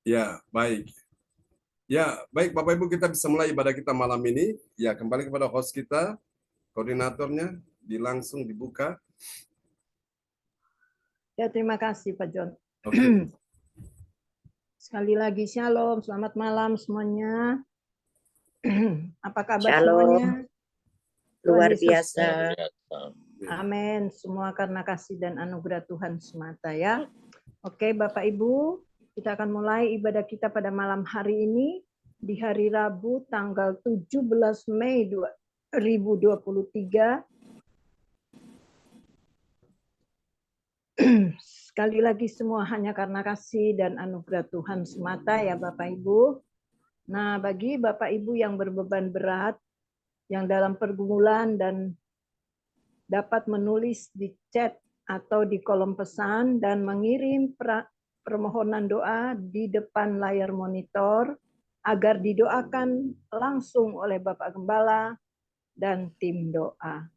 Ya, baik. Ya, baik Bapak Ibu, kita bisa mulai ibadah kita malam ini. Ya, kembali kepada host kita, koordinatornya, langsung dibuka. Ya, terima kasih Pak John. Oke. Sekali lagi shalom, selamat malam semuanya. Apa kabar Shalom. semuanya? Luar Tuhan Yesus. biasa. Amin. Semua karena kasih dan anugerah Tuhan semata ya. Oke Bapak Ibu, kita akan mulai ibadah kita pada malam hari ini di hari Rabu tanggal 17 Mei 2023. Sekali lagi semua hanya karena kasih dan anugerah Tuhan semata ya Bapak Ibu. Nah, bagi Bapak Ibu yang berbeban berat, yang dalam pergumulan dan dapat menulis di chat atau di kolom pesan dan mengirim permohonan doa di depan layar monitor agar didoakan langsung oleh Bapak Gembala dan tim doa.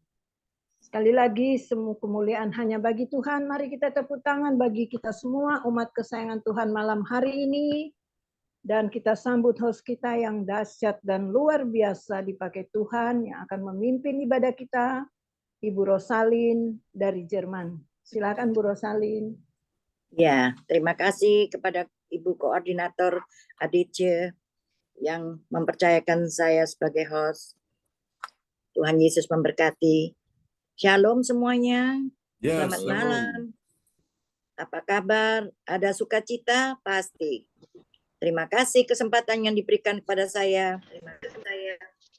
Sekali lagi, semua kemuliaan hanya bagi Tuhan. Mari kita tepuk tangan bagi kita semua umat kesayangan Tuhan malam hari ini. Dan kita sambut host kita yang dahsyat dan luar biasa dipakai Tuhan yang akan memimpin ibadah kita, Ibu Rosalin dari Jerman. Silakan Bu Rosalin. Ya, terima kasih kepada Ibu Koordinator Adice yang mempercayakan saya sebagai host. Tuhan Yesus memberkati. Shalom semuanya. Ya, Selamat shalom. malam. Apa kabar? Ada sukacita? Pasti. Terima kasih kesempatan yang diberikan kepada saya.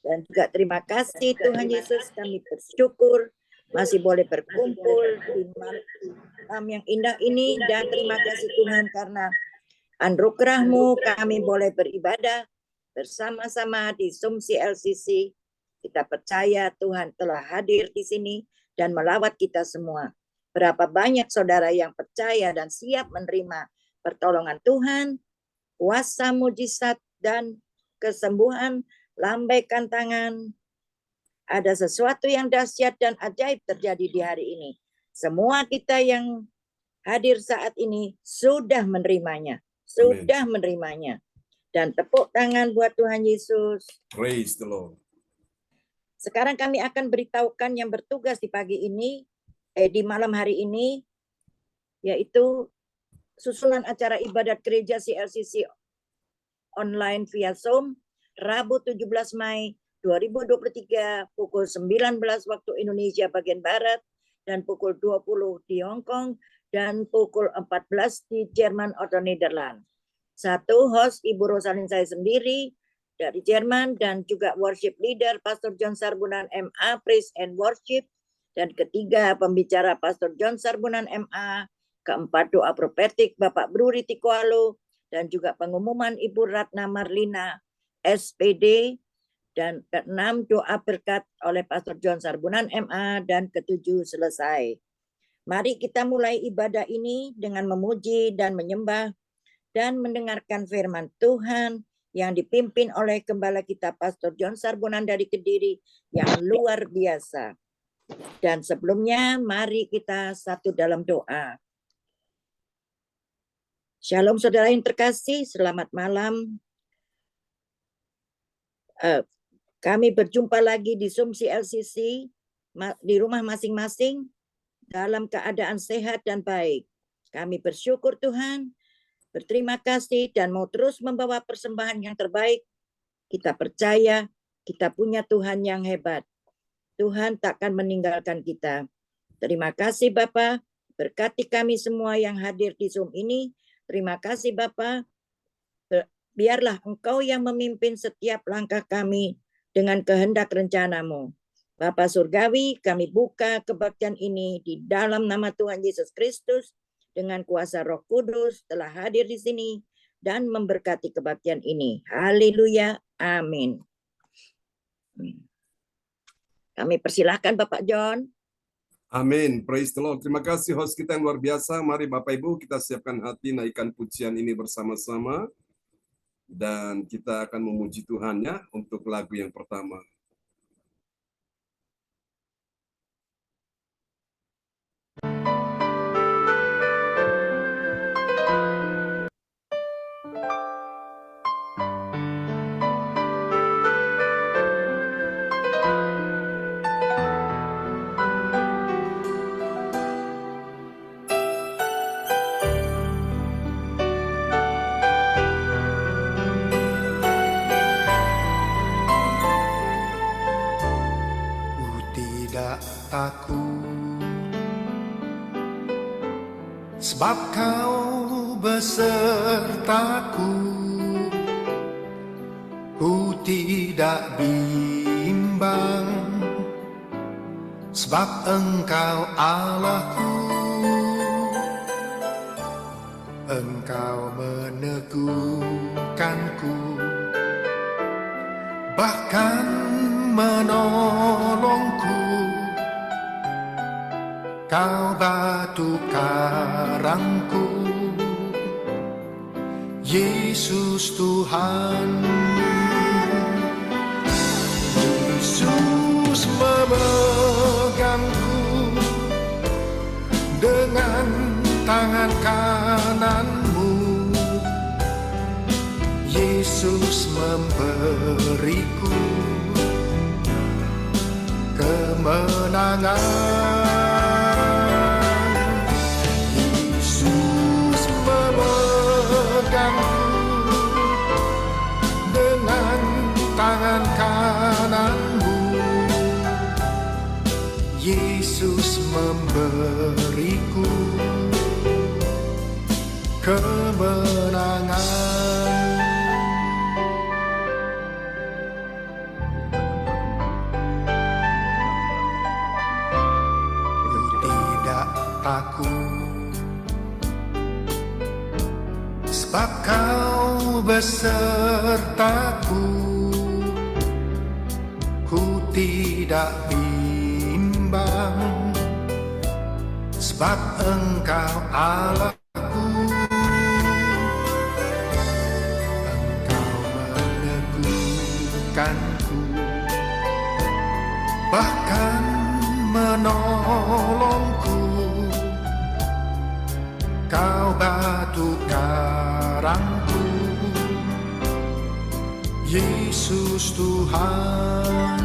Dan juga terima kasih Tuhan Yesus, kami bersyukur masih boleh berkumpul di malam yang indah ini. Dan terima kasih Tuhan karena anugerah-Mu kami boleh beribadah bersama-sama di Sumsi LCC. Kita percaya Tuhan telah hadir di sini dan melawat kita semua. Berapa banyak saudara yang percaya dan siap menerima pertolongan Tuhan, kuasa mujizat dan kesembuhan, lambaikan tangan. Ada sesuatu yang dahsyat dan ajaib terjadi di hari ini. Semua kita yang hadir saat ini sudah menerimanya. Sudah menerimanya. Dan tepuk tangan buat Tuhan Yesus. Praise the Lord. Sekarang kami akan beritahukan yang bertugas di pagi ini, di malam hari ini, yaitu susunan acara ibadat gereja CLCC online via Zoom, Rabu 17 Mei 2023, pukul 19 waktu Indonesia bagian Barat, dan pukul 20 di Hong Kong, dan pukul 14 di Jerman atau Nederland. Satu, host Ibu Rosalin saya sendiri dari Jerman, dan juga worship leader Pastor John Sarbunan MA, Praise and Worship. Dan ketiga, pembicara Pastor John Sarbunan MA. Keempat, doa profetik Bapak Bruri Tikualo. Dan juga pengumuman Ibu Ratna Marlina, SPD. Dan keenam, doa berkat oleh Pastor John Sarbunan MA. Dan ketujuh, selesai. Mari kita mulai ibadah ini dengan memuji dan menyembah dan mendengarkan firman Tuhan yang dipimpin oleh Gembala kita Pastor John Sarbunan dari Kediri yang luar biasa. Dan sebelumnya mari kita satu dalam doa. Shalom saudara yang terkasih, selamat malam. Kami berjumpa lagi di Sumsi LCC di rumah masing-masing dalam keadaan sehat dan baik. Kami bersyukur Tuhan, berterima kasih dan mau terus membawa persembahan yang terbaik. Kita percaya kita punya Tuhan yang hebat. Tuhan takkan meninggalkan kita. Terima kasih Bapa, berkati kami semua yang hadir di Zoom ini. Terima kasih Bapa, biarlah Engkau yang memimpin setiap langkah kami dengan kehendak rencana-Mu. Bapa Surgawi, kami buka kebaktian ini di dalam nama Tuhan Yesus Kristus, dengan kuasa Roh Kudus telah hadir di sini dan memberkati kebaktian ini. Haleluya, amin. Kami persilahkan Bapak John. Amin. Praise the Lord. Terima kasih host kita yang luar biasa. Mari Bapak Ibu kita siapkan hati naikkan pujian ini bersama-sama. Dan kita akan memuji Tuhan ya untuk lagu yang pertama. sebab kau besertaku, ku tidak bimbang, sebab Engkau Allahku, Engkau meneguhkanku, bahkan menolongku. Kau batu karangku, Yesus Tuhan. Yesus memegangku dengan tangan kananmu, Yesus memberiku kemenangan. Yesus memegangku dengan tangan kananmu, Yesus memberiku kemenangan. Ku tidak takut, sebab kau besertaku, ku tidak bimbang, sebab Engkau Allahku, Engkau meneguhkanku, bahkan menolongku. Kau batu karangku, Yesus Tuhan.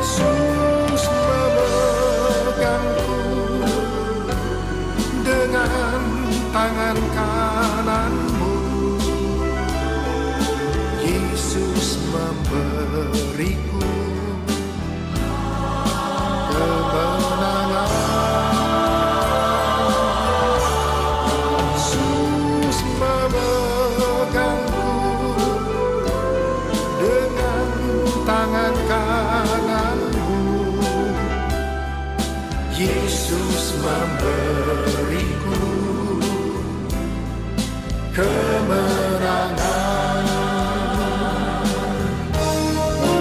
Yesus memegangku dengan tangan kananmu, Yesus memberiku kemenangan. Yesus memegangku dengan tangan kananmu, Yesus memberiku kemenangan.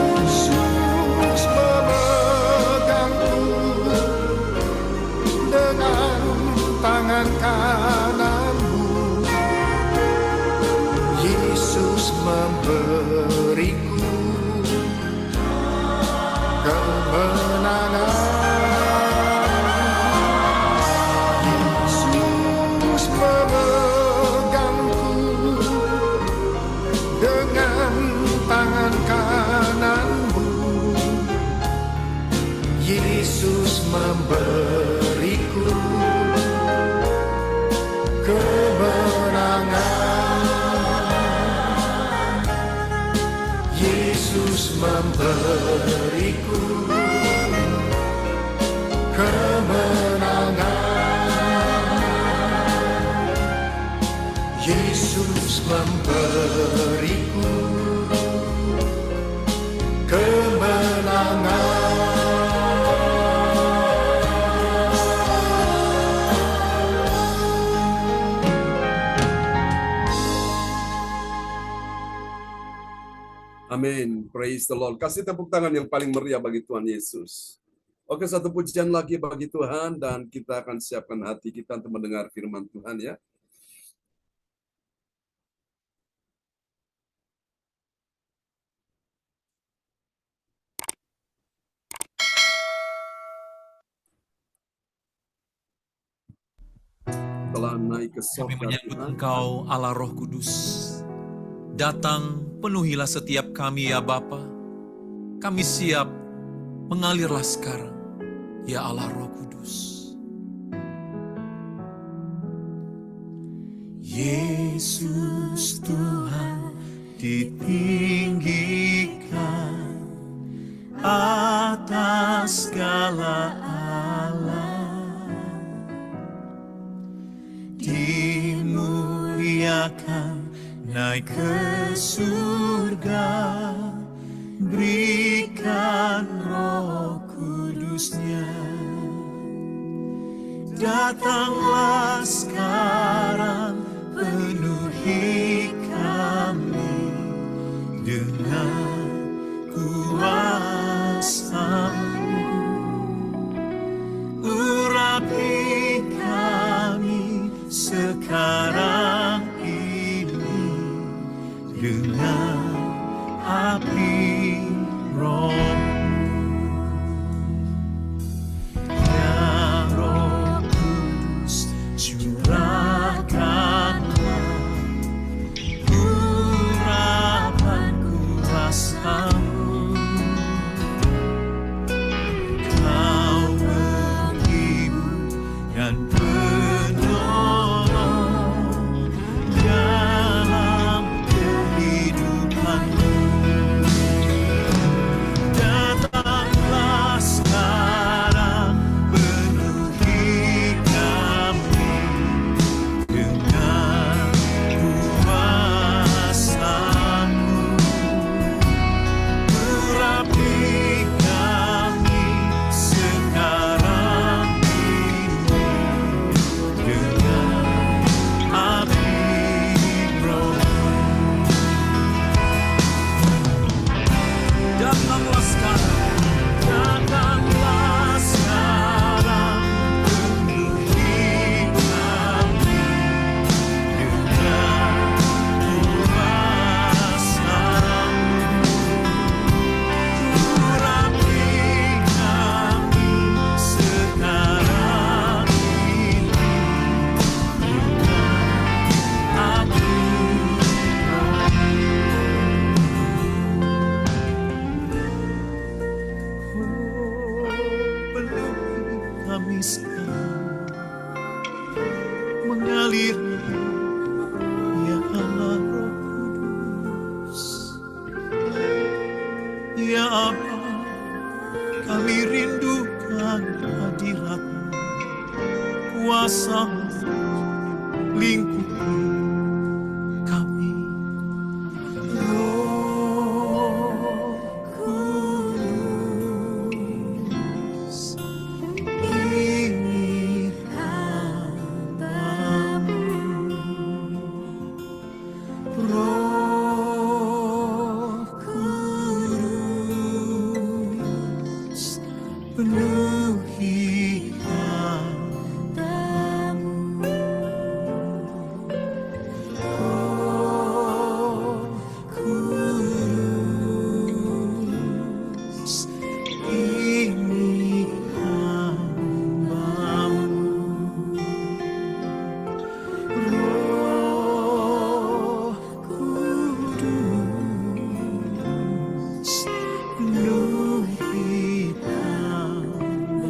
Yesus memegangku dengan tangan kananmu, Yesus memberiku kemenangan. Yesus memegangku dengan tangan kananmu, Yesus memberiku kemenangan. Yesus memberiku kemenangan. Yesus memberiku kemenangan. Amin. Praise the Lord. Kasih tepuk tangan yang paling meriah bagi Tuhan Yesus. Oke, satu pujian lagi bagi Tuhan dan kita akan siapkan hati kita untuk mendengar firman Tuhan ya. Telah naik ke Kami sorga menyambut Tuhan. Engkau Allah Roh Kudus. Datang penuhilah setiap kami ya Bapa. Kami siap, mengalirlah sekarang ya Allah Roh Kudus. Yesus Tuhan ditinggikan atas segala alam. akan naik ke surga, berikan Roh Kudus-Nya. Datanglah sekarang, penuhi kami dengan kuasa-Mu. Urapi kami sekarang ini dengan api Roh. Ya Roh Kudus, curahkanlah urapan kuasa-Mu. Kau menghibur dan penolong dalam kehidupanmu. Datanglah sekarang, penuhi kami dengan kuasa-Mu. Urapi kami sekarang ini dengan api Roh. Datanglah sekarang, datanglah sekarang, penuhi kami dengan kuasa-Mu. Urapi kami sekarang ini dengan api Roh. Penuhi kami sekarang, mengalir ya Allah Roh Kudus. Ya Aba, kami rindukan hadirat-Mu, kuasa-Mu lingkupi kami. Roh Kudus, ini hamba-Mu. Roh Kudus, penuhi hamba-Mu. Roh Kudus, ini hamba-Mu. Roh Kudus, penuhi hamba-Mu.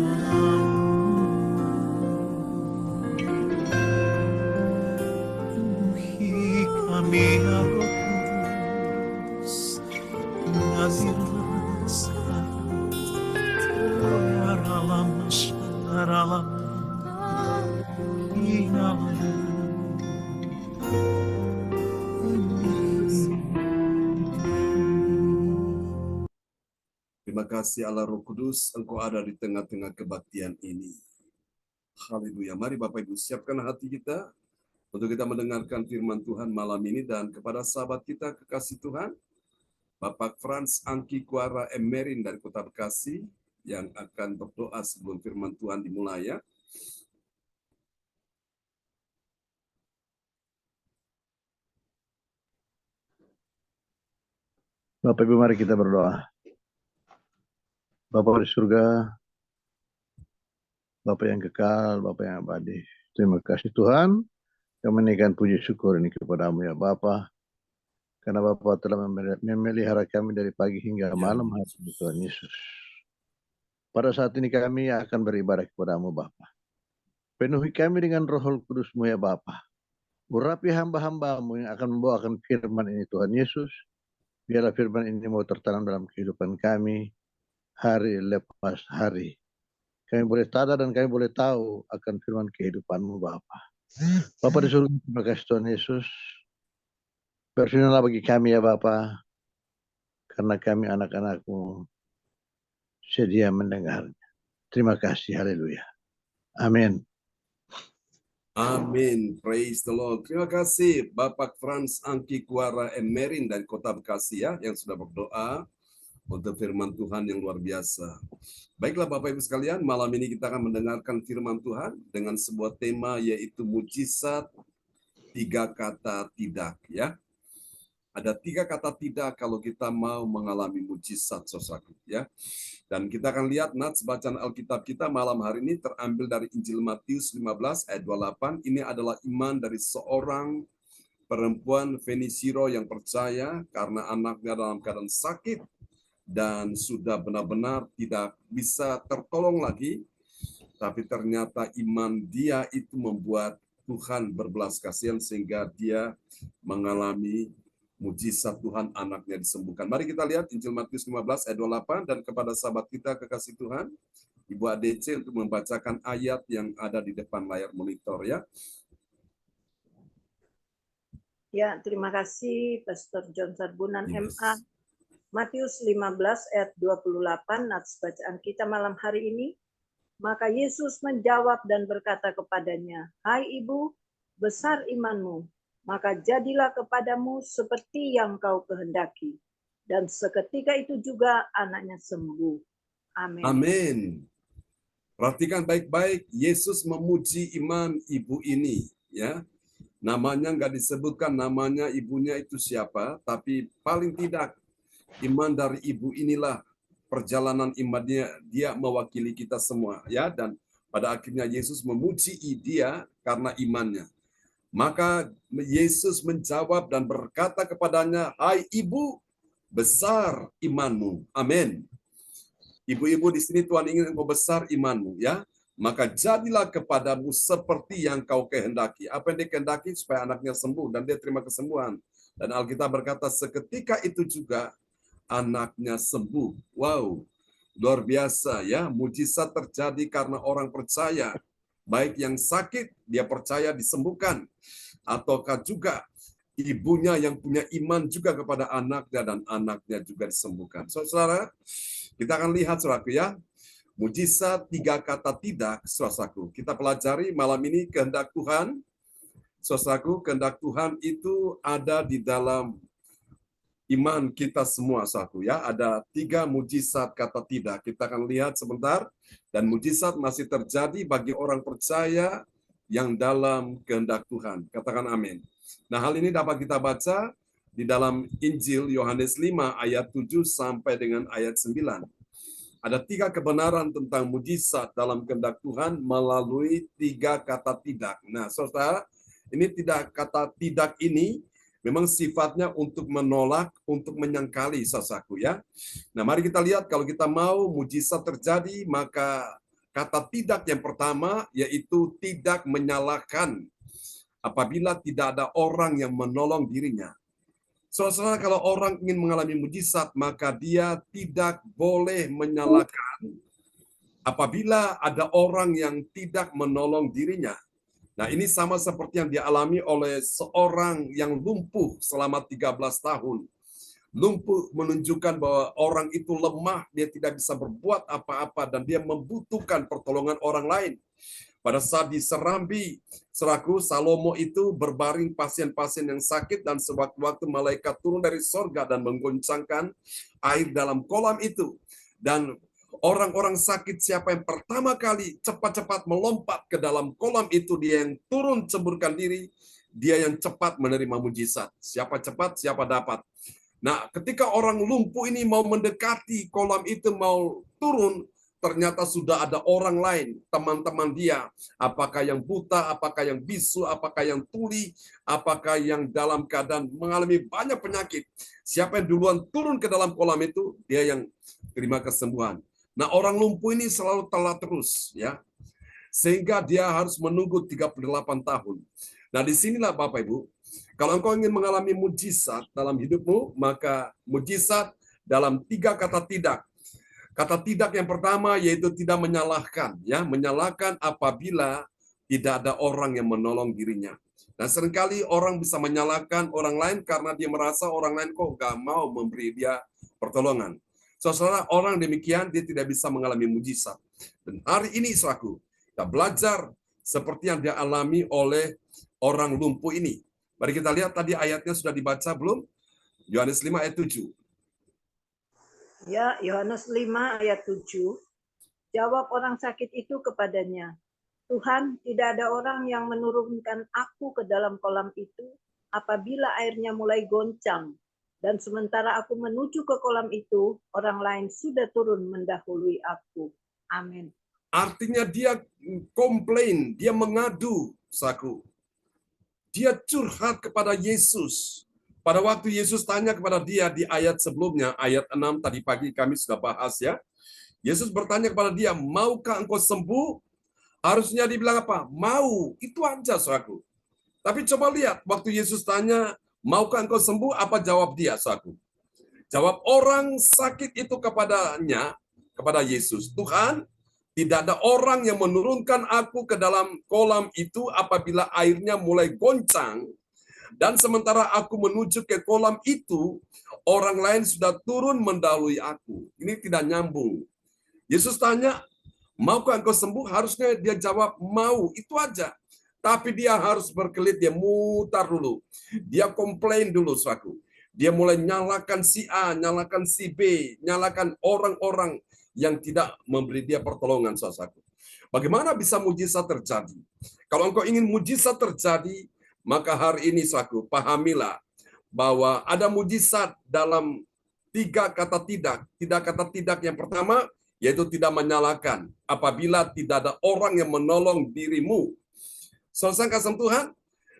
Penuhi kami ya Roh Kudus, mengalirlah sekarang. Ya Ralam, Ya Ralam, Ya Ralam. Terima kasih Allah Roh Kudus, Engkau ada di tengah-tengah kebaktian ini. Haleluya. Mari Bapak Ibu siapkan hati kita untuk kita mendengarkan firman Tuhan malam ini, dan kepada sahabat kita kekasih Tuhan, Bapak Frans Angki Kuara Emerin dari Kota Bekasi yang akan berdoa sebelum firman Tuhan dimulai ya. Bapak Ibu, mari kita berdoa. Bapa di surga, Bapa yang kekal, Bapa yang abadi. Terima kasih Tuhan, kami menaikkan puji syukur ini kepada-Mu ya Bapa, karena Bapa telah memelihara kami dari pagi hingga malam hari ini Tuhan Yesus. Pada saat ini kami akan beribadah kepada-Mu Bapa. Penuhi kami dengan Roh Kudus-Mu ya Bapa. Urapi hamba-hamba-Mu yang akan membawakan firman ini Tuhan Yesus. Biarlah firman ini mau tertanam dalam kehidupan kami hari lepas hari. Kami boleh sadar dan kami boleh tahu akan firman kehidupan-Mu Bapa. Bapa di surga, terima kasih Tuhan Yesus. Berfirmanlah bagi kami ya Bapa, karena kami anak-anak-Mu sedia mendengarnya. Terima kasih, haleluya. Amin. Amin. Praise the Lord. Terima kasih Bapak Franz Angki Kuara Emerin dan Kota Bekasi ya, yang sudah berdoa untuk firman Tuhan yang luar biasa. Baiklah Bapak Ibu sekalian, malam ini kita akan mendengarkan firman Tuhan dengan sebuah tema yaitu mujizat 3 kata tidak ya. Ada 3 kata tidak kalau kita mau mengalami mujizat saudaraku ya. Dan kita akan lihat nats bacaan Alkitab kita malam hari ini terambil dari Injil Matius 15 ayat 28. Ini adalah iman dari seorang perempuan Fenisiro yang percaya karena anaknya dalam keadaan sakit dan sudah benar-benar tidak bisa tertolong lagi. Tapi ternyata iman dia itu membuat Tuhan berbelas kasihan sehingga dia mengalami mujizat Tuhan, anaknya disembuhkan. Mari kita lihat Injil Matius 15 ayat 28 dan kepada sahabat kita kekasih Tuhan, Ibu ADC untuk membacakan ayat yang ada di depan layar monitor ya. Ya, terima kasih Pastor John Sarbunan Yes. MA. Matius 15 ayat 28 nats bacaan kita malam hari ini. Maka Yesus menjawab dan berkata kepadanya, "Hai ibu, besar imanmu. Maka jadilah kepadamu seperti yang kau kehendaki." Dan seketika itu juga anaknya sembuh. Amin. Amin. Perhatikan baik-baik, Yesus memuji iman ibu ini ya. Namanya nggak disebutkan namanya ibunya itu siapa, tapi paling tidak iman dari ibu inilah perjalanan imannya, dia mewakili kita semua ya. Dan pada akhirnya Yesus memuji dia karena imannya. Maka Yesus menjawab dan berkata kepadanya, "Hai ibu, besar imanmu." Amin. Ibu-ibu di sini Tuhan ingin engkau besar imanmu ya. Maka jadilah kepadamu seperti yang kau kehendaki. Apa yang dia kehendaki? Supaya anaknya sembuh dan dia terima kesembuhan. Dan Alkitab berkata seketika itu juga anaknya sembuh. Wow, luar biasa ya. Mujizat terjadi karena orang percaya. Baik yang sakit, dia percaya disembuhkan. Ataukah juga ibunya yang punya iman juga kepada anaknya dan anaknya juga disembuhkan. Saudara, kita akan lihat saudaraku ya. Mujizat 3 kata tidak, saudaraku. Kita pelajari malam ini kehendak Tuhan. Saudaraku, kehendak Tuhan itu ada di dalam iman kita semua, saudaraku ya. Ada 3 mujizat kata tidak. Kita akan lihat sebentar. Dan mujizat masih terjadi bagi orang percaya yang dalam kehendak Tuhan. Katakan amin. Nah, hal ini dapat kita baca di dalam Injil Yohanes 5 ayat 7 sampai dengan ayat 9. Ada 3 kebenaran tentang mujizat dalam kehendak Tuhan melalui 3 kata tidak. Nah, saudara, ini kata tidak ini memang sifatnya untuk menolak, untuk menyangkali saudaraku ya. Nah, mari kita lihat kalau kita mau mujizat terjadi, maka kata tidak yang pertama yaitu tidak menyalahkan apabila tidak ada orang yang menolong dirinya. Saudara, kalau orang ingin mengalami mujizat, maka dia tidak boleh menyalahkan apabila ada orang yang tidak menolong dirinya. Nah, ini sama seperti yang dialami oleh seorang yang lumpuh selama 13 tahun. Lumpuh menunjukkan bahwa orang itu lemah, dia tidak bisa berbuat apa-apa, dan dia membutuhkan pertolongan orang lain. Pada saat diserambi, saudaraku, Salomo itu berbaring pasien-pasien yang sakit, dan sewaktu-waktu malaikat turun dari sorga dan menggoncangkan air dalam kolam itu. Dan orang-orang sakit siapa yang pertama kali cepat-cepat melompat ke dalam kolam itu, dia yang turun ceburkan diri, dia yang cepat menerima mujizat. Siapa cepat, siapa dapat. Nah, ketika orang lumpuh ini mau mendekati kolam itu, mau turun, ternyata sudah ada orang lain, teman-teman dia. Apakah yang buta, apakah yang bisu, apakah yang tuli, apakah yang dalam keadaan mengalami banyak penyakit. Siapa yang duluan turun ke dalam kolam itu, dia yang terima kesembuhan. Nah, orang lumpuh ini selalu telat terus, ya. Sehingga dia harus menunggu 38 tahun. Nah, disinilah Bapak Ibu, kalau engkau ingin mengalami mujizat dalam hidupmu, maka mujizat dalam 3 kata tidak. Kata tidak yang pertama yaitu tidak menyalahkan, ya, menyalahkan apabila tidak ada orang yang menolong dirinya. Dan seringkali orang bisa menyalahkan orang lain karena dia merasa orang lain kok gak mau memberi dia pertolongan. Saudara, orang demikian dia tidak bisa mengalami mujizat. Dan hari ini saudaraku, kita belajar seperti yang dia alami oleh orang lumpuh ini. Mari kita lihat tadi ayatnya sudah dibaca belum? Yohanes 5 ayat 7. Ya, Yohanes 5 ayat 7. Jawab orang sakit itu kepadanya, Tuhan, tidak ada orang yang menurunkan aku ke dalam kolam itu apabila airnya mulai goncang. Dan sementara aku menuju ke kolam itu, orang lain sudah turun mendahului aku. Amin. Artinya dia komplain, dia mengadu, saku. Dia curhat kepada Yesus. Pada waktu Yesus tanya kepada dia di ayat sebelumnya, ayat 6 tadi pagi kami sudah bahas ya. Yesus bertanya kepada dia, maukah engkau sembuh? Harusnya dibilang apa? Mau. Itu aja, saudaraku. Tapi coba lihat, waktu Yesus tanya, maukah engkau sembuh? Apa jawab dia, saudaraku? Jawab orang sakit itu kepadanya, kepada Yesus, Tuhan, tidak ada orang yang menurunkan aku ke dalam kolam itu apabila airnya mulai goncang, dan sementara aku menuju ke kolam itu, orang lain sudah turun mendahului aku. Ini tidak nyambung. Yesus tanya, maukah engkau sembuh? Harusnya dia jawab, mau. Itu aja. Tapi dia harus berkelit, dia mutar dulu. Dia komplain dulu, saudaraku. Dia mulai nyalakan si A, nyalakan si B, nyalakan orang-orang yang tidak memberi dia pertolongan, saudaraku. Bagaimana bisa mujizat terjadi? Kalau engkau ingin mujizat terjadi, maka hari ini, saudaraku, pahamilah bahwa ada mujizat dalam 3 kata tidak. 3 kata tidak yang pertama, yaitu tidak menyalahkan apabila tidak ada orang yang menolong dirimu. Saudara kasih Tuhan,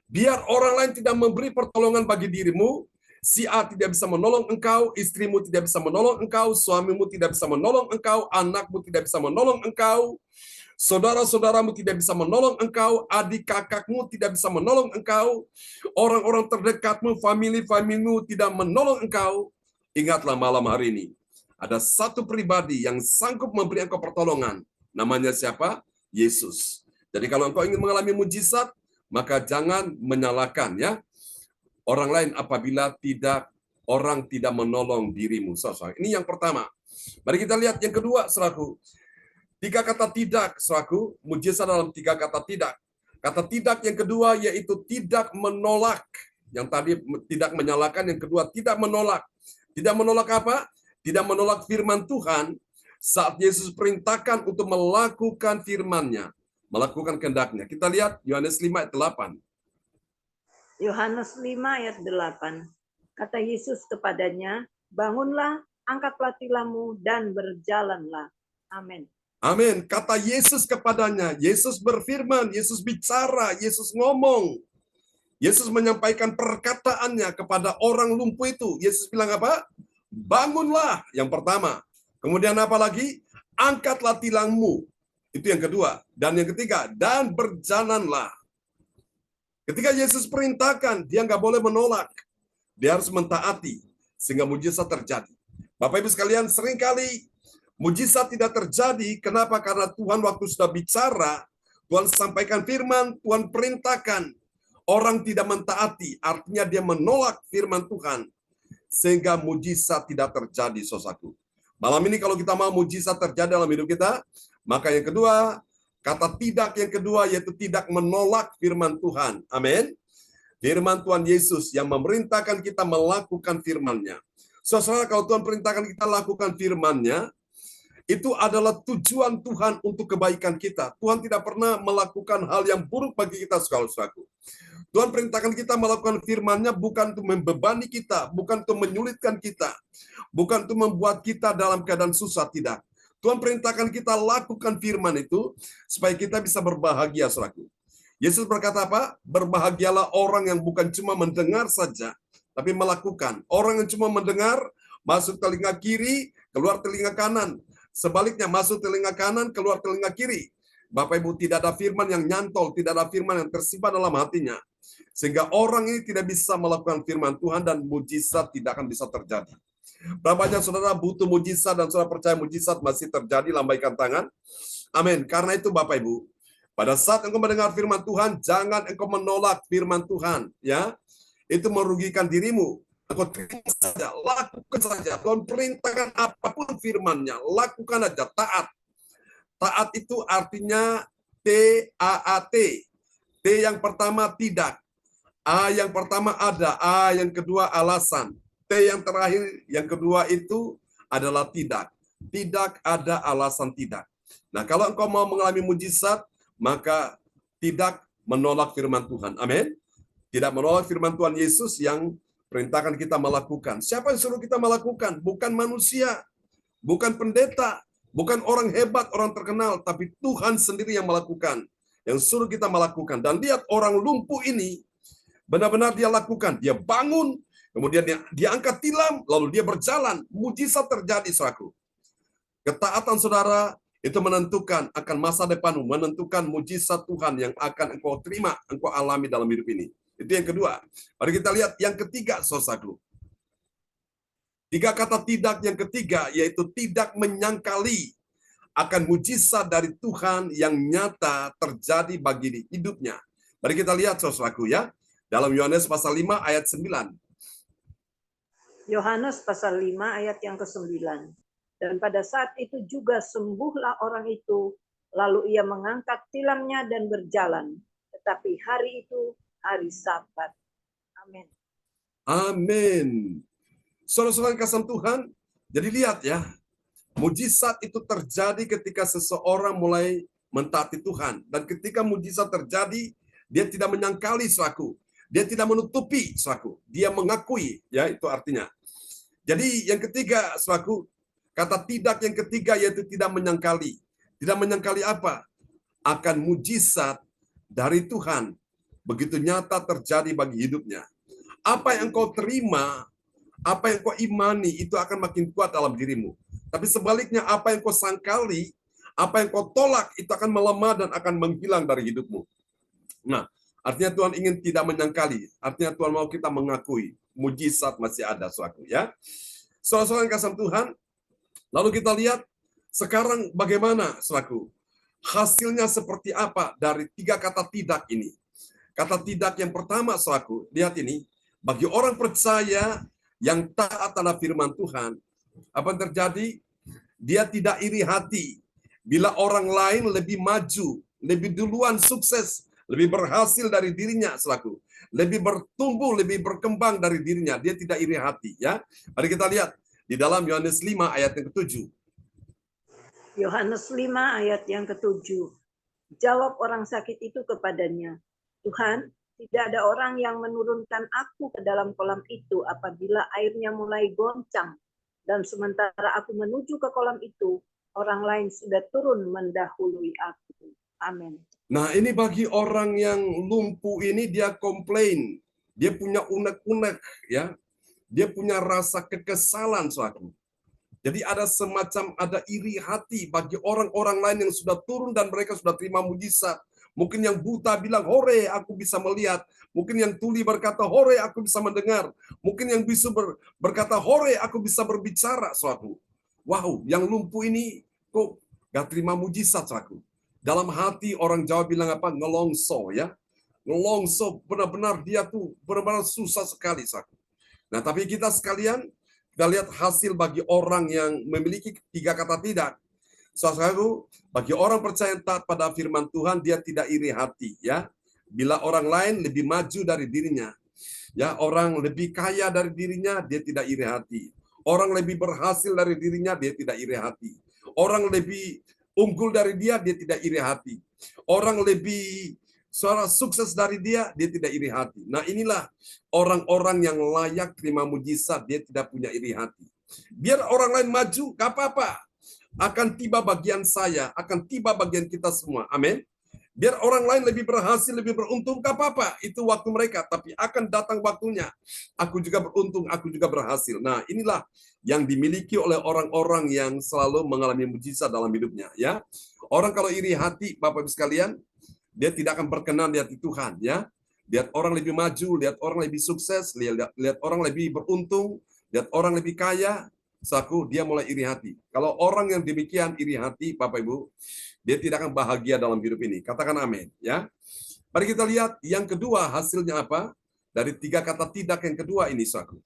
biar orang lain tidak memberi pertolongan bagi dirimu, si A tidak bisa menolong engkau, istrimu tidak bisa menolong engkau, suamimu tidak bisa menolong engkau, anakmu tidak bisa menolong engkau, saudara-saudaramu tidak bisa menolong engkau, adik kakakmu tidak bisa menolong engkau, orang-orang terdekatmu, famili-familimu tidak menolong engkau. Ingatlah malam hari ini, ada satu pribadi yang sanggup memberi engkau pertolongan. Namanya siapa? Yesus. Jadi kalau engkau ingin mengalami mujizat, maka jangan menyalahkan ya orang lain apabila orang tidak menolong dirimu. Ini yang pertama. Mari kita lihat yang kedua, saudaraku. 3 kata tidak, saudaraku. Mujizat dalam 3 kata tidak. Kata tidak yang kedua yaitu tidak menolak. Yang tadi tidak menyalahkan, yang kedua tidak menolak. Tidak menolak apa? Tidak menolak firman Tuhan saat Yesus perintahkan untuk melakukan firman-Nya, melakukan kehendak-Nya. Kita lihat Yohanes 5 ayat 8. Yohanes 5 ayat 8. Kata Yesus kepadanya, bangunlah, angkatlah tilammu dan berjalanlah. Amin. Amin. Kata Yesus kepadanya, Yesus berfirman, Yesus bicara, Yesus ngomong. Yesus menyampaikan perkataannya kepada orang lumpuh itu. Yesus bilang apa? Bangunlah, yang pertama. Kemudian apa lagi? Angkatlah tilangmu. Itu yang kedua. Dan yang ketiga, dan berjalanlah. Ketika Yesus perintahkan, dia nggak boleh menolak. Dia harus mentaati, sehingga mujizat terjadi. Bapak Ibu sekalian, seringkali mujizat tidak terjadi. Kenapa? Karena Tuhan waktu sudah bicara, Tuhan sampaikan firman, Tuhan perintahkan. Orang tidak mentaati, artinya dia menolak firman Tuhan. Sehingga mujizat tidak terjadi, saudaraku. Malam ini kalau kita mau mujizat terjadi dalam hidup kita, maka yang kedua, kata tidak yang kedua yaitu tidak menolak firman Tuhan. Amin. Firman Tuhan Yesus yang memerintahkan kita melakukan firman-Nya. Saudara, kalau Tuhan perintahkan kita lakukan firman-Nya, itu adalah tujuan Tuhan untuk kebaikan kita. Tuhan tidak pernah melakukan hal yang buruk bagi kita, saudaraku. Tuhan perintahkan kita melakukan firman-Nya bukan untuk membebani kita, bukan untuk menyulitkan kita, bukan untuk membuat kita dalam keadaan susah, tidak. Tuhan perintahkan kita lakukan firman itu supaya kita bisa berbahagia, saudaraku. Yesus berkata apa? Berbahagialah orang yang bukan cuma mendengar saja, tapi melakukan. Orang yang cuma mendengar, masuk telinga kiri, keluar telinga kanan. Sebaliknya, masuk telinga kanan, keluar telinga kiri. Bapak Ibu, tidak ada firman yang nyantol, tidak ada firman yang tersimpan dalam hatinya. Sehingga orang ini tidak bisa melakukan firman Tuhan dan mujizat tidak akan bisa terjadi. Berapa banyak saudara butuh mujizat dan saudara percaya mujizat masih terjadi, lambaikan tangan. Amin. Karena itu Bapak Ibu, Pada saat engkau mendengar firman Tuhan, jangan engkau menolak firman Tuhan, ya. Itu merugikan dirimu. Engkau terima saja, lakukan saja. Tuhan perintahkan apapun firman-Nya, lakukan aja, taat. Taat itu artinya T-A-A-T. T yang pertama tidak. A yang pertama ada, A yang kedua alasan. T yang terakhir, yang kedua itu adalah tidak. Tidak ada alasan tidak. Nah, kalau engkau mau mengalami mujizat, maka tidak menolak firman Tuhan. Amin. Tidak menolak firman Tuhan Yesus yang perintahkan kita melakukan. Siapa yang suruh kita melakukan? Bukan manusia, bukan pendeta, bukan orang hebat, orang terkenal, tapi Tuhan sendiri yang melakukan. Yang suruh kita melakukan. Dan lihat orang lumpuh ini, benar-benar dia lakukan. Dia bangun, kemudian dia angkat tilam, lalu dia berjalan. Mujizat terjadi, saudaraku. Ketaatan saudara itu menentukan akan masa depanmu, menentukan mujizat Tuhan yang akan engkau terima, engkau alami dalam hidup ini. Itu yang kedua. Mari kita lihat yang ketiga, saudaraku. 3 kata tidak yang ketiga, yaitu tidak menyangkali akan mujizat dari Tuhan yang nyata terjadi bagi hidupnya. Mari kita lihat, saudaraku, ya. Dalam Yohanes pasal 5 ayat 9. Yohanes pasal 5 ayat yang ke-9. Dan pada saat itu juga sembuhlah orang itu, lalu ia mengangkat tilamnya dan berjalan. Tetapi hari itu hari Sabat. Amin. Amin. Saudara-saudara yang kasih Tuhan, jadi lihat ya, mujizat itu terjadi ketika seseorang mulai mentaati Tuhan. Dan ketika mujizat terjadi, dia tidak menyangkali, saudaraku. Dia tidak menutupi, saudaraku. Dia mengakui, ya itu artinya. Jadi yang ketiga, saudaraku, kata tidak yang ketiga yaitu tidak menyangkali. Tidak menyangkali apa? Akan mujizat dari Tuhan begitu nyata terjadi bagi hidupnya. Apa yang engkau terima, apa yang engkau imani itu akan makin kuat dalam dirimu. Tapi sebaliknya apa yang engkau sangkali, apa yang engkau tolak itu akan melemah dan akan menghilang dari hidupmu. Nah, artinya Tuhan ingin tidak menyangkali. Artinya Tuhan mau kita mengakui mujizat masih ada, saudaraku, ya. Saudara-saudara yang kasih Tuhan, lalu kita lihat sekarang bagaimana, saudaraku, hasilnya seperti apa dari 3 kata tidak ini. Kata tidak yang pertama, saudaraku, lihat ini, bagi orang percaya yang taat terhadap firman Tuhan, apa yang terjadi? Dia tidak iri hati bila orang lain lebih maju, lebih duluan sukses, lebih berhasil dari dirinya, saudaraku. Lebih bertumbuh, lebih berkembang dari dirinya. Dia tidak iri hati, ya. Mari kita lihat di dalam Yohanes 5 ayat yang ke-7. Yohanes 5 ayat yang ke-7. Jawab orang sakit itu kepadanya, Tuhan, tidak ada orang yang menurunkan aku ke dalam kolam itu apabila airnya mulai goncang. Dan sementara aku menuju ke kolam itu, orang lain sudah turun mendahului aku. Amin. Nah, ini bagi orang yang lumpuh ini, dia komplain. Dia punya unek-unek, ya. Dia punya rasa kekesalan, saudaraku. Jadi ada iri hati bagi orang-orang lain yang sudah turun dan mereka sudah terima mujizat. Mungkin yang buta bilang, hore, aku bisa melihat. Mungkin yang tuli berkata, hore, aku bisa mendengar. Mungkin yang bisu berkata, hore, aku bisa berbicara, saudaraku. Wow, yang lumpuh ini kok gak terima mujizat, saudaraku. Dalam hati orang Jawa bilang apa? Ngelongso, ya. Ngelongso, benar-benar dia tuh benar-benar susah sekali, saudaraku. Nah, tapi kita sekalian, kita lihat hasil bagi orang yang memiliki 3 kata tidak. Saudaraku, bagi orang percaya taat pada firman Tuhan, dia tidak iri hati, ya. Bila orang lain lebih maju dari dirinya, ya, orang lebih kaya dari dirinya, dia tidak iri hati. Orang lebih berhasil dari dirinya, dia tidak iri hati. Orang lebih unggul dari dia tidak iri hati. Orang lebih sukses dari dia tidak iri hati. Nah, inilah orang-orang yang layak terima mujizat, dia tidak punya iri hati. Biar orang lain maju, gak apa-apa. Akan tiba bagian saya, akan tiba bagian kita semua. Amin. Biar orang lain lebih berhasil, lebih beruntung, gak apa-apa. Itu waktu mereka, tapi akan datang waktunya. Aku juga beruntung, aku juga berhasil. Nah, inilah yang dimiliki oleh orang-orang yang selalu mengalami mujizat dalam hidupnya, ya. Orang kalau iri hati, Bapak-Ibu sekalian, dia tidak akan berkenan di hati Tuhan, ya. Lihat orang lebih maju, lihat orang lebih sukses, lihat orang lebih beruntung, lihat orang lebih kaya, saku, dia mulai iri hati. Kalau orang yang demikian iri hati, Bapak Ibu, dia tidak akan bahagia dalam hidup ini. Katakan amin, ya. Mari kita lihat yang kedua hasilnya apa? Dari 3 kata tidak yang kedua ini, saku.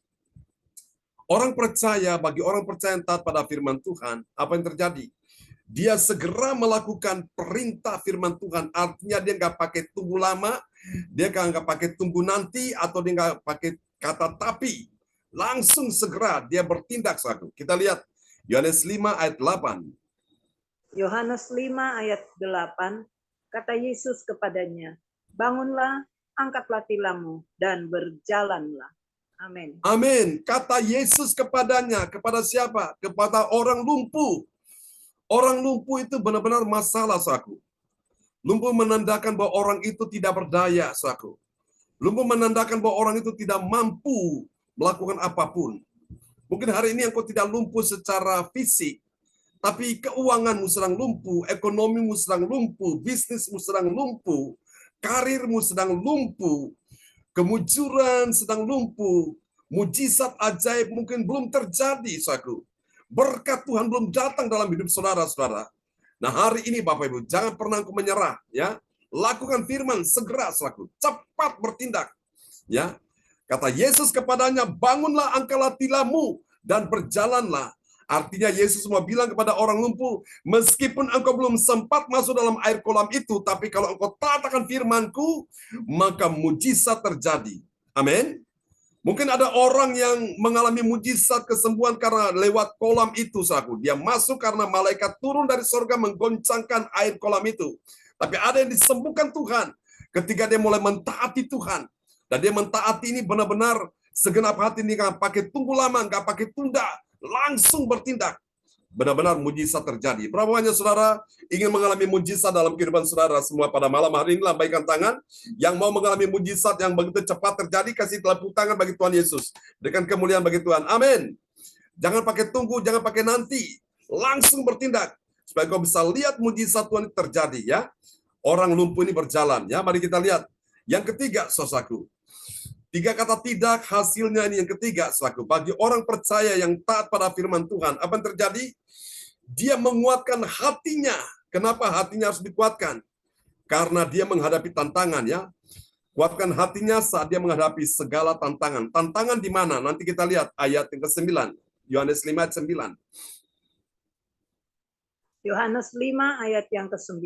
Orang percaya, bagi orang percaya yang taat pada firman Tuhan, apa yang terjadi? Dia segera melakukan perintah firman Tuhan. Artinya dia nggak pakai tunggu lama, dia nggak pakai tunggu nanti, atau dia nggak pakai kata tapi. Langsung segera dia bertindak, saku. Kita lihat Yohanes 5 ayat 8. Yohanes 5 ayat 8, kata Yesus kepadanya, bangunlah, angkatlah tilammu, dan berjalanlah. Amin. Amin. Kata Yesus kepadanya, kepada siapa? Kepada orang lumpuh. Orang lumpuh itu benar-benar masalah, saku. Lumpuh menandakan bahwa orang itu tidak berdaya, saku. Lumpuh menandakan bahwa orang itu tidak mampu melakukan apapun. Mungkin hari ini engkau tidak lumpuh secara fisik, tapi keuanganmu sedang lumpuh, ekonomimu sedang lumpuh, bisnismu sedang lumpuh, karirmu sedang lumpuh, kemujuran sedang lumpuh, mujizat ajaib mungkin belum terjadi, saku. Berkat Tuhan belum datang dalam hidup saudara-saudara. Nah, hari ini Bapak Ibu, jangan pernah engkau menyerah, ya. Lakukan firman segera, saku. Cepat bertindak, ya. Kata Yesus kepadanya, bangunlah, angkatlah tilammu, dan berjalanlah. Artinya Yesus mau bilang kepada orang lumpuh, meskipun engkau belum sempat masuk dalam air kolam itu, tapi kalau engkau taat akan firman-Ku, maka mujizat terjadi. Amin. Mungkin ada orang yang mengalami mujizat kesembuhan karena lewat kolam itu, saku. Dia masuk karena malaikat turun dari surga menggoncangkan air kolam itu. Tapi ada yang disembuhkan Tuhan ketika dia mulai mentaati Tuhan. Dan dia mentaati ini benar-benar segenap hati, ini nggak pakai tunggu lama, nggak pakai tunda, langsung bertindak. Benar-benar mujizat terjadi. Berapa banyak saudara ingin mengalami mujizat dalam kehidupan saudara semua pada malam hari ini? Lambaikan tangan. Yang mau mengalami mujizat yang begitu cepat terjadi, kasih tepuk tangan bagi Tuhan Yesus. Berikan kemuliaan bagi Tuhan. Amin. Jangan pakai tunggu, jangan pakai nanti. Langsung bertindak. Supaya kau bisa lihat mujizat Tuhan terjadi, ya. Orang lumpuh ini berjalan, ya. Mari kita lihat. Yang ketiga, saudaraku. 3 kata tidak, hasilnya ini yang ketiga, saudaraku. Bagi orang percaya yang taat pada firman Tuhan, apa yang terjadi? Dia menguatkan hatinya. Kenapa hatinya harus dikuatkan? Karena dia menghadapi tantangan, ya. Kuatkan hatinya saat dia menghadapi segala tantangan. Tantangan di mana? Nanti kita lihat ayat yang ke-9. Yohanes 5 ayat 9. Yohanes 5 ayat yang ke-9.